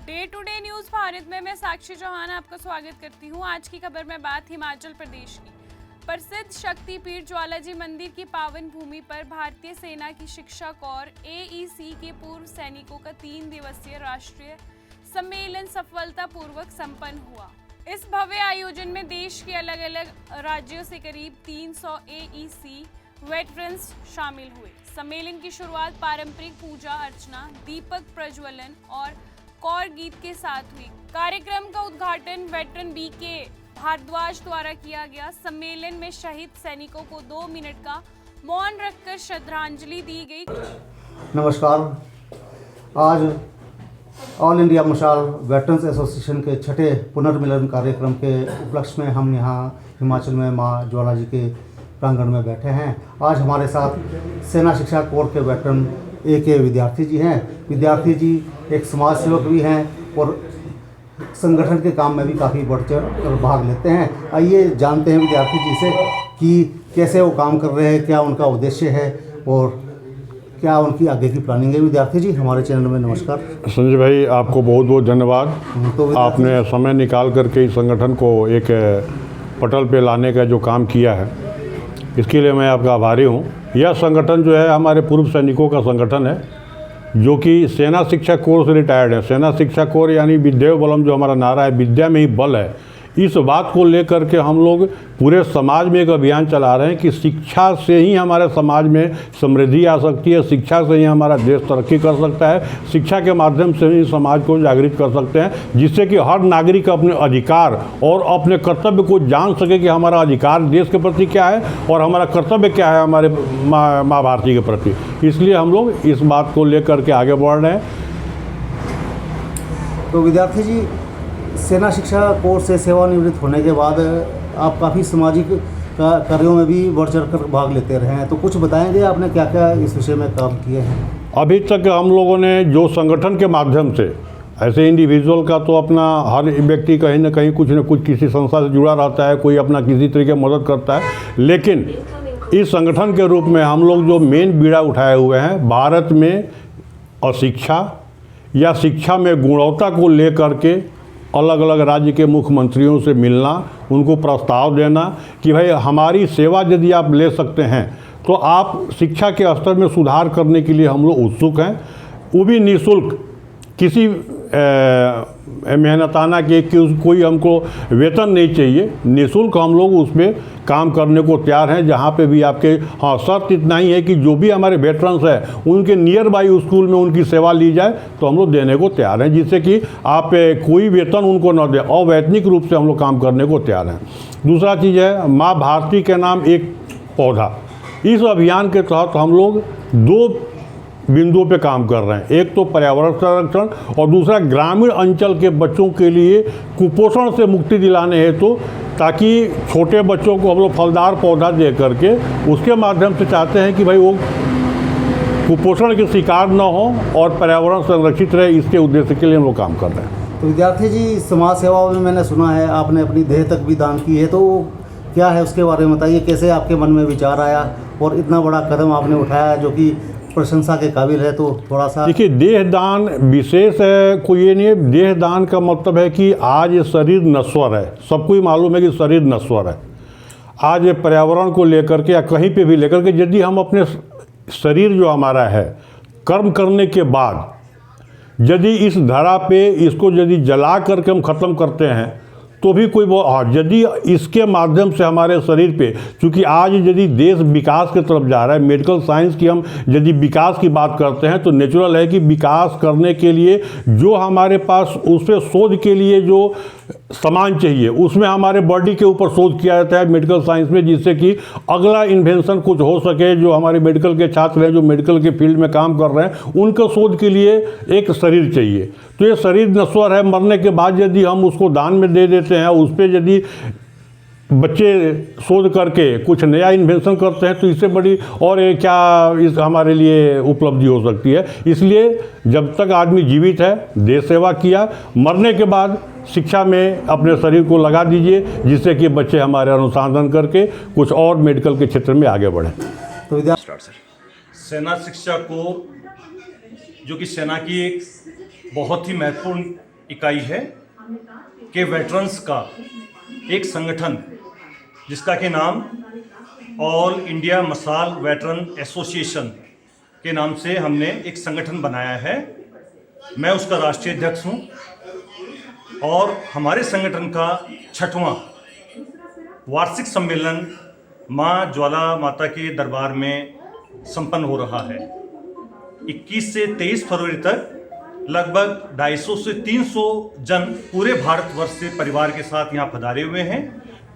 Day to day news Bharat में मैं साक्षी चौहान आपका स्वागत करती हूं। आज की खबर में बात हिमाचल प्रदेश की। प्रसिद्ध शक्तिपीठ ज्वालाजी मंदिर की पावन भूमि पर भारतीय सेना की शिक्षा कौर AEC के पूर्व सैनिकों का 3 दिवसीय राष्ट्रीय सम्मेलन सफलतापूर्वक संपन्न हुआ। इस भव्य आयोजन में देश के अलग अलग राज्यों से करीब 300 AEC वेटरन्स शामिल हुए। सम्मेलन की शुरुआत पारंपरिक पूजा अर्चना, दीपक प्रज्वलन और कौर गीत के साथ हुई। कार्यक्रम का उद्घाटन वेटरन BK भारद्वाज द्वारा किया गया। सम्मेलन में शहीद सैनिकों को 2 मिनट का मौन रखकर श्रद्धांजलि दी गई। नमस्कार। आज ऑल इंडिया मशाल वेटरन्स एसोसिएशन के 6ठे पुनर्मिलन कार्यक्रम के उपलक्ष्य में हम यहाँ हिमाचल में माँ ज्वालाजी के प्रांगण में बैठे हैं। आज हमारे साथ सेना शिक्षा कोर के वेटरन AK विद्यार्थी जी हैं। विद्यार्थी जी एक समाज सेवक भी हैं और संगठन के काम में भी काफ़ी बढ़ चढ़ भाग लेते हैं। आइए जानते हैं विद्यार्थी जी से कि कैसे वो काम कर रहे हैं, क्या उनका उद्देश्य है और क्या उनकी आगे की प्लानिंग है। विद्यार्थी जी हमारे चैनल में नमस्कार। संजय भाई आपको बहुत बहुत धन्यवाद। तो आपने समय निकाल करके इस संगठन को एक पटल पे लाने का जो काम किया है, इसके लिए मैं आपका आभारी हूँ। यह संगठन जो है हमारे पूर्व सैनिकों का संगठन है, जो कि सेना शिक्षा कोर से रिटायर्ड है। सेना शिक्षा कोर यानी विद्या बलम, जो हमारा नारा है, विद्या में ही बल है। इस बात को लेकर के हम लोग पूरे समाज में एक अभियान चला रहे हैं कि शिक्षा से ही हमारे समाज में समृद्धि आ सकती है, शिक्षा से ही हमारा देश तरक्की कर सकता है, शिक्षा के माध्यम से ही समाज को जागृत कर सकते हैं, जिससे कि हर नागरिक अपने अधिकार और अपने कर्तव्य को जान सके कि हमारा अधिकार देश के प्रति क्या है और हमारा कर्तव्य क्या है हमारे माँ भारती के प्रति। इसलिए हम लोग इस बात को लेकर के आगे बढ़ रहे हैं। तो विद्यार्थी जी, सेना शिक्षा कोर से सेवानिवृत्त होने के बाद आप काफ़ी सामाजिक कार्यों में भी बढ़ चढ़ कर भाग लेते रहे हैं, तो कुछ बताएंगे आपने क्या क्या इस विषय में काम किए हैं? अभी तक हम लोगों ने जो संगठन के माध्यम से, ऐसे इंडिविजुअल का तो अपना हर व्यक्ति कहीं ना कहीं कुछ न कुछ किसी संस्था से जुड़ा रहता है, कोई अपना किसी तरीके मदद करता है, लेकिन इस संगठन के रूप में हम लोग जो मेन बीड़ा उठाए हुए हैं, भारत में अशिक्षा या शिक्षा में गुणवत्ता को लेकर के अलग अलग राज्य के मुख्यमंत्रियों से मिलना, उनको प्रस्ताव देना कि भाई हमारी सेवा यदि आप ले सकते हैं तो आप शिक्षा के स्तर में सुधार करने के लिए हम लोग उत्सुक हैं। वो भी निःशुल्क, किसी मेहनताना के कोई हमको वेतन नहीं चाहिए, निःशुल्क हम लोग उसमें काम करने को तैयार हैं। जहाँ पे भी आपके, हाँ, शर्त इतना ही है कि जो भी हमारे वेटरन्स हैं उनके नियर बाई स्कूल में उनकी सेवा ली जाए तो हम लोग देने को तैयार हैं, जिससे कि आप कोई वेतन उनको न दें, अवैतनिक रूप से हम लोग काम करने को तैयार हैं। दूसरा चीज़ है माँ भारती के नाम एक पौधा। इस अभियान के तहत हम लोग 2 बिंदुओं पे काम कर रहे हैं। एक तो पर्यावरण संरक्षण और दूसरा ग्रामीण अंचल के बच्चों के लिए कुपोषण से मुक्ति दिलाने हेतु, ताकि छोटे बच्चों को हम लोग फलदार पौधा दे करके उसके माध्यम से चाहते हैं कि भाई वो कुपोषण के शिकार न हो और पर्यावरण संरक्षित रहे। इसके उद्देश्य के लिए हम लोग काम कर रहे हैं। तो विद्यार्थी जी, समाज सेवा में मैंने सुना है आपने अपनी देह तक भी दान की है, तो क्या है उसके बारे में बताइए। कैसे आपके मन में विचार आया और इतना बड़ा कदम आपने उठाया जो कि प्रशंसा के काबिल है, तो थोड़ा सा देखिए। देह दान विशेष है, कोई ये नहीं है। देह दान का मतलब है कि आज ये शरीर नश्वर है, सबको ही मालूम है कि शरीर नश्वर है। आज ये पर्यावरण को लेकर के या कहीं पे भी लेकर के, यदि हम अपने शरीर जो हमारा है कर्म करने के बाद यदि इस धरा पे इसको यदि जला करके हम ख़त्म करते हैं तो भी कोई वो, हाँ, यदि इसके माध्यम से हमारे शरीर पे, चूँकि आज यदि देश विकास की तरफ जा रहा है, मेडिकल साइंस की हम यदि विकास की बात करते हैं तो नेचुरल है कि विकास करने के लिए जो हमारे पास उस पर शोध के लिए जो सामान चाहिए उसमें हमारे बॉडी के ऊपर शोध किया जाता है मेडिकल साइंस में, जिससे कि अगला इन्वेंशन कुछ हो सके। जो हमारे मेडिकल के छात्र हैं, जो मेडिकल के फील्ड में काम कर रहे हैं, उनका शोध के लिए एक शरीर चाहिए। तो ये शरीर नश्वर है, मरने के बाद यदि हम उसको दान में दे देते हैं, उस पर यदि बच्चे शोध करके कुछ नया इन्वेंशन करते हैं तो इससे बड़ी और क्या इस हमारे लिए उपलब्धि हो सकती है। इसलिए जब तक आदमी जीवित है देश सेवा किया, मरने के बाद शिक्षा में अपने शरीर को लगा दीजिए, जिससे कि बच्चे हमारे अनुसंधान करके कुछ और मेडिकल के क्षेत्र में आगे बढ़ें। तो सेना शिक्षा कोर जो कि सेना की एक बहुत ही महत्वपूर्ण इकाई है कि वेटरन्स का एक संगठन जिसका के नाम ऑल इंडिया मसाल वेटरन एसोसिएशन के नाम से हमने एक संगठन बनाया है। मैं उसका राष्ट्रीय अध्यक्ष हूँ और हमारे संगठन का 6वां वार्षिक सम्मेलन माँ ज्वाला माता के दरबार में संपन्न हो रहा है। 21 से 23 फरवरी तक लगभग 250 से 300 जन पूरे भारतवर्ष से परिवार के साथ यहाँ पधारे हुए हैं।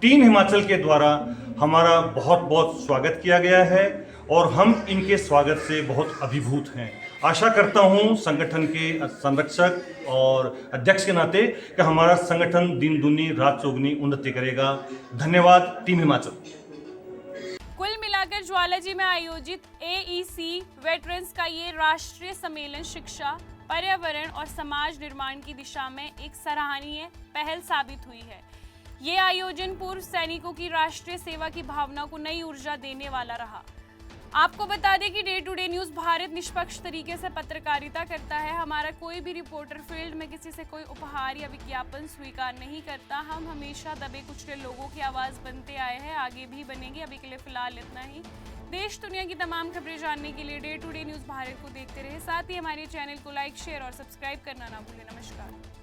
टीम हिमाचल के द्वारा हमारा बहुत बहुत स्वागत किया गया है और हम इनके स्वागत से बहुत अभिभूत हैं। आशा करता हूँ संगठन के संरक्षक और अध्यक्ष के नाते कि हमारा संगठन दिन दुनी रात चौगुनी उन्नति करेगा। धन्यवाद टीम हिमाचल। कुल मिलाकर ज्वालाजी में आयोजित AEC वेटरन्स का ये राष्ट्रीय सम्मेलन शिक्षा, पर्यावरण और समाज निर्माण की दिशा में एक सराहनीय पहल साबित हुई है। ये आयोजन पूर्व सैनिकों की राष्ट्रीय सेवा की भावना को नई ऊर्जा देने वाला रहा। आपको बता दें कि day to day news Bharat निष्पक्ष तरीके से पत्रकारिता करता है। हमारा कोई भी रिपोर्टर फील्ड में किसी से कोई उपहार या विज्ञापन स्वीकार नहीं करता। हम हमेशा दबे कुचले लोगों की आवाज़ बनते आए हैं, आगे भी बनेंगे। अभी के लिए फिलहाल इतना ही। देश दुनिया की तमाम खबरें जानने के लिए day to day news Bharat को देखते रहे। साथ ही हमारे चैनल को लाइक, शेयर और सब्सक्राइब करना ना भूलें। नमस्कार।